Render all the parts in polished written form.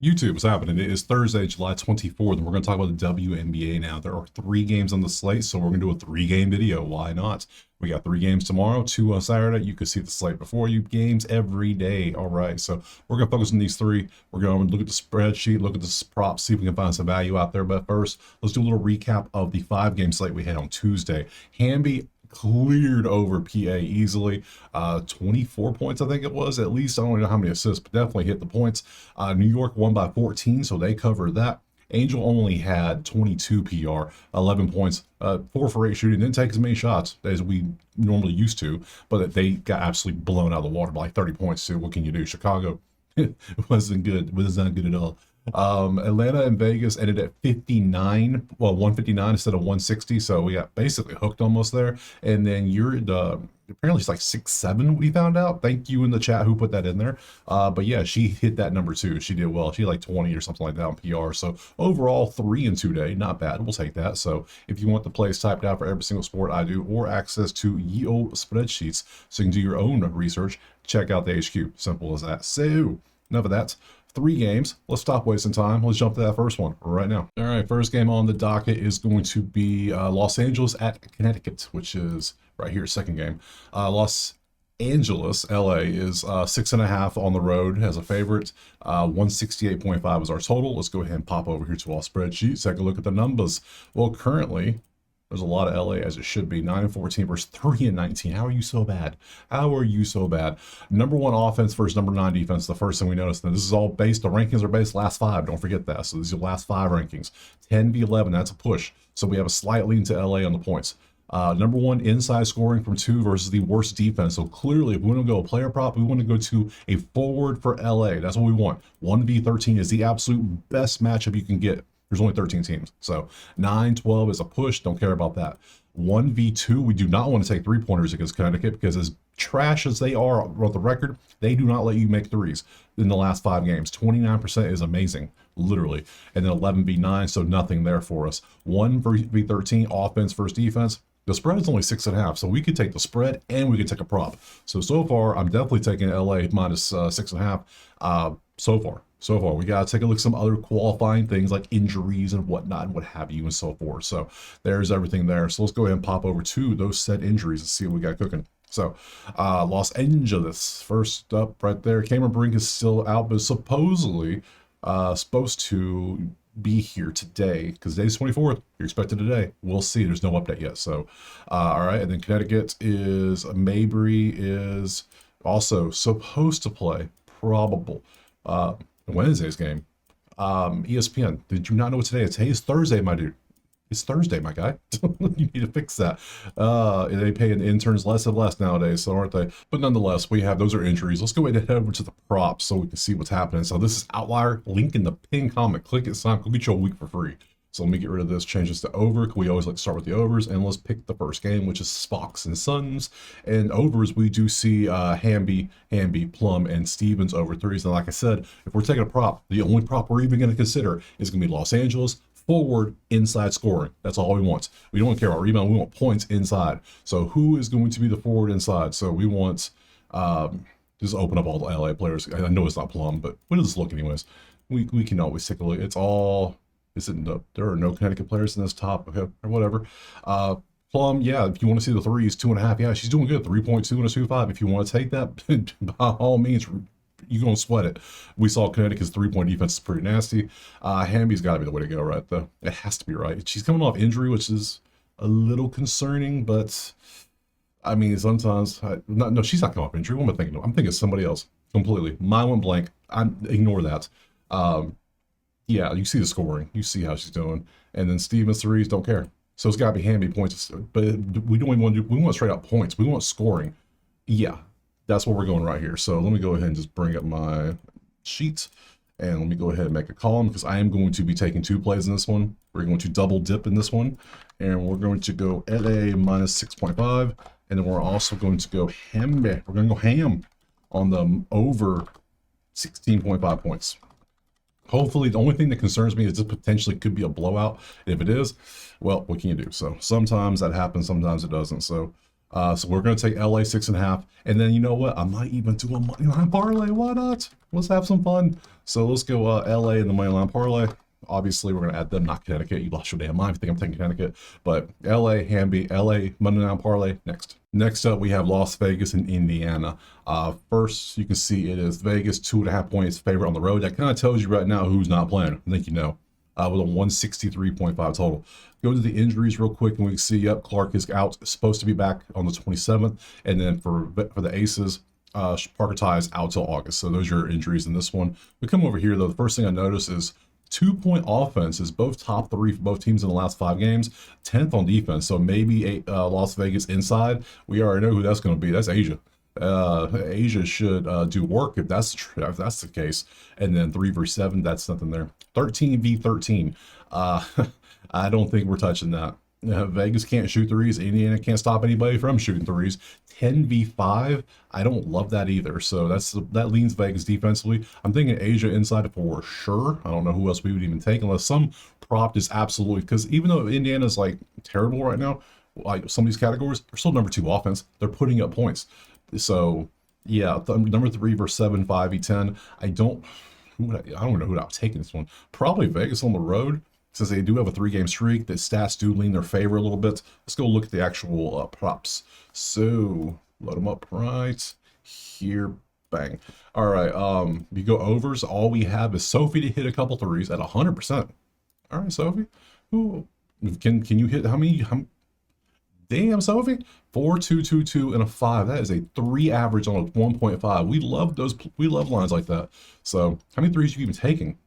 YouTube, what's happening? It is Thursday, July 24th, and we're going to talk about the WNBA now. There are 3 games on the slate, so we're going to do a 3-game video. Why not? We got 3 games tomorrow, 2 on Saturday. You can see the slate before you. Games every day. All right, so we're going to focus on these 3. We're going to look at the spreadsheet, look at the props, see if we can find some value out there. But first, let's do a little recap of the 5-game slate we had on Tuesday. Hamby cleared over PA easily. 24 points, I think it was, at least. I don't know how many assists, but definitely hit the points. New York won by 14, so they covered that. Angel only had 22 PR, 11 points, 4 for 8 shooting. Didn't take as many shots as we normally used to, but they got absolutely blown out of the water by like 30 points too. What can you do? Chicago wasn't good. Was not good at all. Atlanta and Vegas ended at 59, well, 159 instead of 160. So we got basically hooked almost there. And then apparently it's like 6-7 we found out. Thank you in the chat who put that in there. But yeah, she hit that number too. She did well. She had like 20 or something like that on PR. So overall 3 in 2 day, not bad. We'll take that. So if you want the plays typed out for every single sport I do, or access to ye old spreadsheets so you can do your own research, check out the HQ. Simple as that. So enough of that. 3 games. Let's stop wasting time. Let's jump to that first one right now. All right, first game on the docket is going to be Los Angeles at Connecticut, which is right here, second game. Los Angeles, LA, is 6.5 on the road as a favorite. 168.5 is our total. Let's go ahead and pop over here to our spreadsheet, take a look at the numbers. Well, currently, there's a lot of LA, as it should be. 9-14 versus 3-19. How are you so bad? How are you so bad? Number 1 offense versus number 9 defense. The first thing we noticed. Now, this is all based, the rankings are based last 5. Don't forget that. So these are last 5 rankings. 10v11, that's a push. So we have a slight lean to LA on the points. Number 1 inside scoring from 2 versus the worst defense. So clearly, if we want to go a player prop, we want to go to a forward for LA. That's what we want. 1v13 is the absolute best matchup you can get. There's only 13 teams. So 9-12 is a push. Don't care about that. 1v2, we do not want to take 3-pointers against Connecticut because as trash as they are on the record, they do not let you make 3s in the last 5 games. 29% is amazing, literally. And then 11v9, so nothing there for us. 1v13, offense versus defense. The spread is only 6.5, so we could take the spread and we could take a prop. So far, I'm definitely taking LA minus 6.5. So far, we got to take a look at some other qualifying things like injuries and whatnot and what have you and so forth. So there's everything there. So let's go ahead and pop over to those said injuries and see what we got cooking. So Los Angeles, first up right there. Cameron Brink is still out, but supposedly supposed to be here today because today's 24th. You're expected today. We'll see. There's no update yet. So, all right. And then Connecticut is Mabry is also supposed to play, probable. Wednesday's game. ESPN. Did you not know what today is? Today is Thursday, my dude. It's Thursday, my guy. You need to fix that. They pay interns less and less nowadays, so aren't they? But nonetheless, we have those are injuries. Let's go ahead and head over to the props so we can see what's happening. So this is Outlier. Link in the pin comment. Click it, sign. Go get you a week for free. So let me get rid of this, change this to over. We always like to start with the overs, and let's pick the first game, which is Spox and Suns. And overs, we do see Hamby, Plum, and Stevens over 3s. And like I said, if we're taking a prop, the only prop we're even going to consider is going to be Los Angeles forward inside scoring. That's all we want. We don't care about rebound. We want points inside. So who is going to be the forward inside? So we want just open up all the LA players. I know it's not Plum, but what does this look anyways? We can always take a look. It's all. There are no Connecticut players in this top, okay, or whatever. Plum, yeah, if you want to see the 3s, 2.5, yeah, she's doing good. 3.2 and a 2.5. If you want to take that, by all means, you're going to sweat it. We saw Connecticut's 3-point defense is pretty nasty. Hamby's got to be the way to go, right, though? It has to be, right? She's coming off injury, which is a little concerning, but, I mean, sometimes, no, she's not coming off injury. What am I thinking of? I'm thinking of somebody else completely. Mine went blank. Ignore that. Yeah, you see the scoring. You see how she's doing. And then Stevens 3s, don't care. So it's got to be Hamby points. But we don't even want to do, we want straight out points. We want scoring. Yeah, that's what we're going right here. So let me go ahead and just bring up my sheet. And let me go ahead and make a column because I am going to be taking 2 plays in this one. We're going to double dip in this one. And we're going to go LA minus 6.5. And then we're also going to go Hamby. We're going to go ham on the over 16.5 points. Hopefully, the only thing that concerns me is this potentially could be a blowout. If it is, well, what can you do? So sometimes that happens, sometimes it doesn't. So So we're going to take LA 6.5. And then you know what? I might even do a money line parlay. Why not? Let's have some fun. So let's go LA in the money line parlay. Obviously, we're going to add them, not Connecticut. You lost your damn mind if you think I'm taking Connecticut. But LA, Hamby, LA, money line parlay, next. Next up, we have Las Vegas and Indiana. First, you can see it is Vegas, 2.5 points favorite on the road. That kind of tells you right now who's not playing. I think you know. With a 163.5 total. Go to the injuries real quick, and we can see, yep, Clark is out, supposed to be back on the 27th. And then for the Aces, Parker Ty is out till August. So those are your injuries in this one. We come over here, though. The first thing I notice is 2-point offense is both top 3 for both teams in the last 5 games, 10th on defense. So maybe Las Vegas inside. We already know who that's going to be. That's Asia. Asia should do work if that's the case. And then 3 versus 7, that's nothing there. 13v13. I don't think we're touching that. Vegas can't shoot threes. Indiana can't stop anybody from shooting threes. 10v5. I don't love that either. So that leans Vegas defensively. I'm thinking Asia inside for sure. I don't know who else we would even take unless some prop is absolutely, because even though Indiana's like terrible right now, like some of these categories, they're still number 2 offense. They're putting up points. So yeah, number 3 versus 7, 5v10. I don't know who I'll take in this one. Probably Vegas on the road, since they do have a 3-game streak. The stats do lean their favor a little bit. Let's go look at the actual props. So load them up right here. Bang. All right. We go overs. All we have is Sophie to hit a couple threes at 100%. All right, Sophie. Ooh. Can you hit how many? Damn, Sophie. 4, 2, 2, 2, and a 5. That is a 3 average on a 1.5. We love those. We love lines like that. So how many threes you even taking?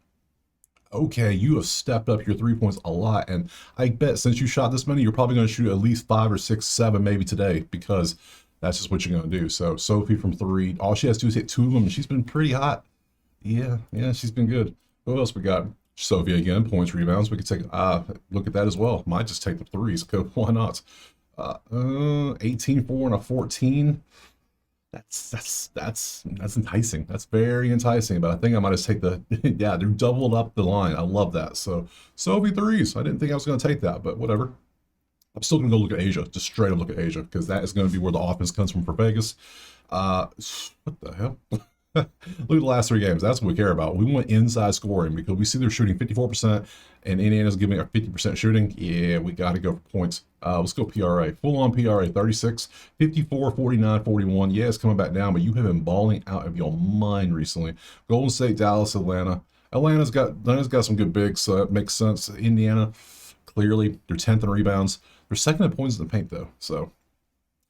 Okay, you have stepped up your 3 points a lot, and I bet since you shot this many, you're probably going to shoot at least 5 or 6, 7 maybe today, because that's just what you're going to do. So Sophie from 3, all she has to do is hit 2 of them, and she's been pretty hot. Yeah, she's been good. What else we got? Sophie again, points, rebounds. We could take look at that as well. Might just take the threes. Why not? 18, 4, and a 14. That's enticing. That's very enticing. But I think I might just take the yeah, they're doubled up the line. I love that. So Sophie threes. I didn't think I was going to take that, but whatever. I'm still going to go look at Asia. Just straight up look at Asia, because that is going to be where the offense comes from for Vegas. What the hell? Look at the last 3 games. That's what we care about. We want inside scoring, because we see they're shooting 54%, and Indiana's giving a 50% shooting. Yeah, we got to go for points. Let's go PRA. Full-on PRA, 36, 54, 49, 41. Yeah, it's coming back down, but you have been balling out of your mind recently. Golden State, Dallas, Atlanta. Atlanta's got some good bigs, so that makes sense. Indiana, clearly, they're 10th in rebounds. They're 2nd in points in the paint, though, so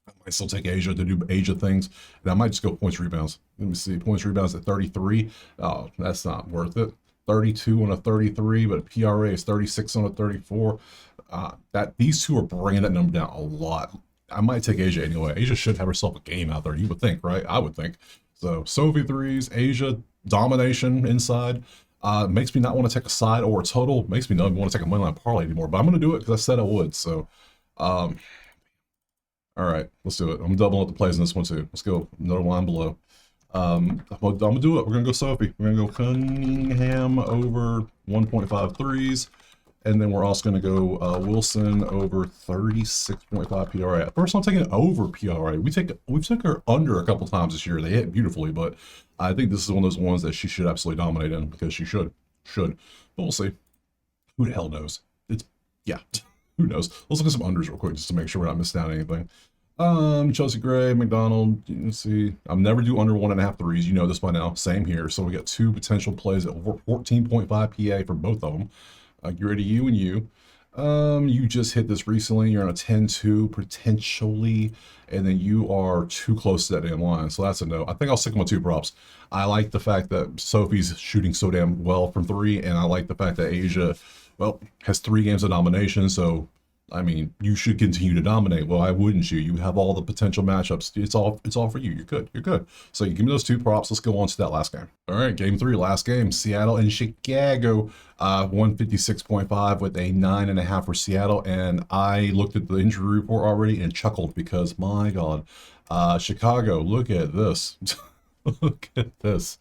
I might still take Asia to do Asia things, and I might just go points rebounds. Let me see, points rebounds at 33. Oh, that's not worth it. 32 on a 33, but PRA is 36 on a 34. That these two are bringing that number down a lot. I might take Asia anyway. Asia should have herself a game out there. You would think, right? I would think. So Sophie threes, Asia domination inside. Makes me not want to take a side or a total. Makes me not even want to take a moneyline parlay anymore. But I'm going to do it because I said I would. So. All right, let's do it. I'm doubling up the plays in this one too. Let's go another line below. I'm gonna do it. We're gonna go Sophie. We're gonna go Cunningham over 1.5 threes, and then we're also gonna go Wilson over 36.5 PRA. First, I'm taking over PRA. We took her under a couple times this year. They hit beautifully, but I think this is one of those ones that she should absolutely dominate in, because she should. But we'll see. Who the hell knows? Yeah. Who knows? Let's look at some unders real quick just to make sure we're not missing out on anything. Chelsea Gray, McDonald. Let's see. I'm never do under 1.5 threes. You know this by now. Same here. So we got 2 potential plays at 14.5 PA for both of them. Get ready, you and you. You just hit this recently. You're on a 10-2 potentially, and then you are too close to that damn line. So that's a no. I think I'll stick with my 2 props. I like the fact that Sophie's shooting so damn well from 3, and I like the fact that Asia, well, has 3 games of domination. So I mean, you should continue to dominate. Well, why wouldn't you? You have all the potential matchups. It's all for you. You're good. So you give me those 2 props. Let's go on to that last game. All right, game 3, last game. Seattle and Chicago, 156.5 with a 9.5 for Seattle. And I looked at the injury report already and chuckled, because my God, Chicago, look at this. Look at this.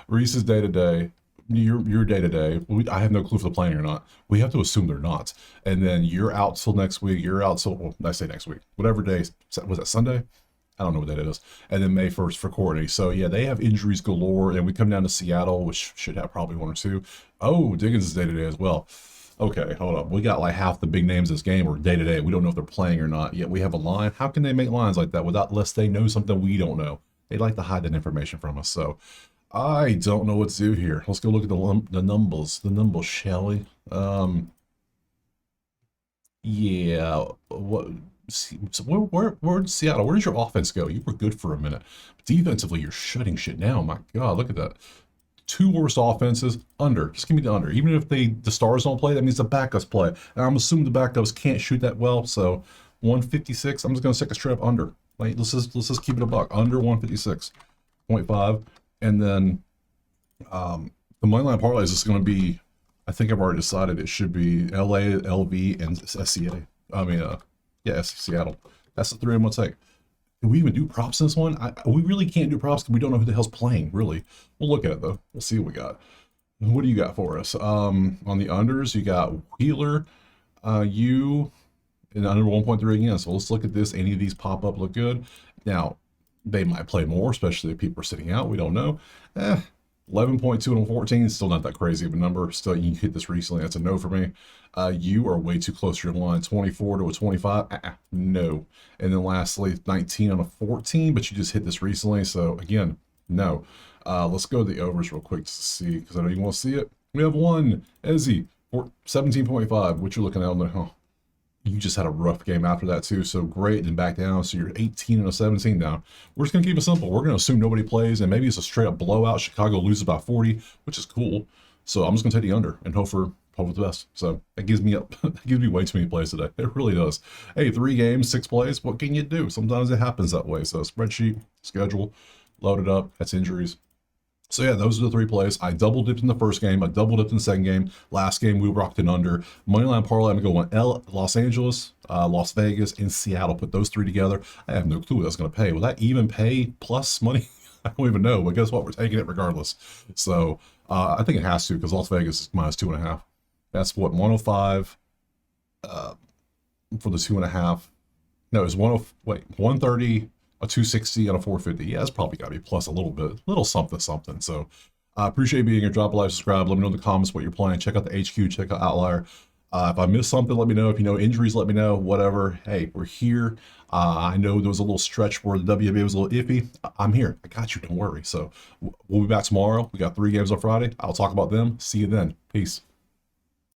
Reese's day-to-day. your day to day. I have no clue if they're playing or not. We have to assume they're not. And then you're out till next week. You're out till, well, I say next week, whatever day. Was that Sunday? I don't know what that is. And then May 1st for Courtney. So yeah, they have injuries galore. And we come down to Seattle, which should have probably one or two. Oh, Diggins is day to day as well. Okay, hold up. We got like half the big names of this game are day to day. We don't know if they're playing or not. Yet we have a line. How can they make lines like that without, unless they know something we don't know? They like to hide that information from us. So I don't know what to do here. Let's go look at the numbers. The numbers, shall we? Yeah. What? So where in Seattle? Where does your offense go? You were good for a minute. Defensively, you're shutting shit down. My God, look at that. Two worst offenses, under. Just give me the under. Even if the stars don't play, that means the backups play. And I'm assuming the backups can't shoot that well. So 156. I'm just gonna stick a straight up under. Like let's just keep it a buck. Under 156.5. And then the moneyline parlay is just gonna be, I think I've already decided it should be LA, LV, and SCA. I mean yeah, Seattle. That's the three I'm gonna take. Can we even do props in this one? We really can't do props because we don't know who the hell's playing, really. We'll look at it, though. We'll see what we got. What do you got for us? On the unders, you got Wheeler, you, and under 1.3 again. So let's look at this. Any of these pop up look good. Now, they might play more, especially if people are sitting out. We don't know. 11.2 and 14, still not that crazy of a number. Still, you hit this recently. That's a no for me. You are way too close to your line. 24 to a 25, no. And then lastly, 19 on a 14, but you just hit this recently. So again, no. Let's go to the overs real quick to see, because I know you want to see it. We have one, Ezzy, 17.5. What you're looking at on the, oh, you just had a rough game after that too, so great, and back down, so you're 18 and a 17 down. We're just gonna keep it simple. We're gonna assume nobody plays, and maybe it's a straight up blowout. Chicago loses by 40, which is cool. So I'm just gonna take the under and hope for the best. So that gives me that gives me way too many plays today. It really does. Hey, 3 games, 6 plays. What can you do? Sometimes it happens that way. So spreadsheet, schedule, load it up. That's injuries. So yeah, those are the 3 plays. I double dipped in the first game. I double dipped in the second game. Last game, we rocked an under. Moneyline parlay, I'm going to go on Los Angeles, Las Vegas, and Seattle. Put those 3 together. I have no clue what that's going to pay. Will that even pay plus money? I don't even know. But guess what? We're taking it regardless. So I think it has to, because Las Vegas is minus 2.5. That's what, 105 for the 2.5. No, it's 130. A 260 and a 450. Yeah, it's probably got to be plus a little something. So I appreciate being here. Drop a like, subscribe. Let me know in the comments what you're playing. Check out the HQ, check out Outlier. If I missed something, let me know. If you know injuries, let me know. Whatever. Hey, we're here. I know there was a little stretch where the WNBA was a little iffy. I'm here. I got you. Don't worry. So we'll be back tomorrow. We got 3 games on Friday. I'll talk about them. See you then. Peace.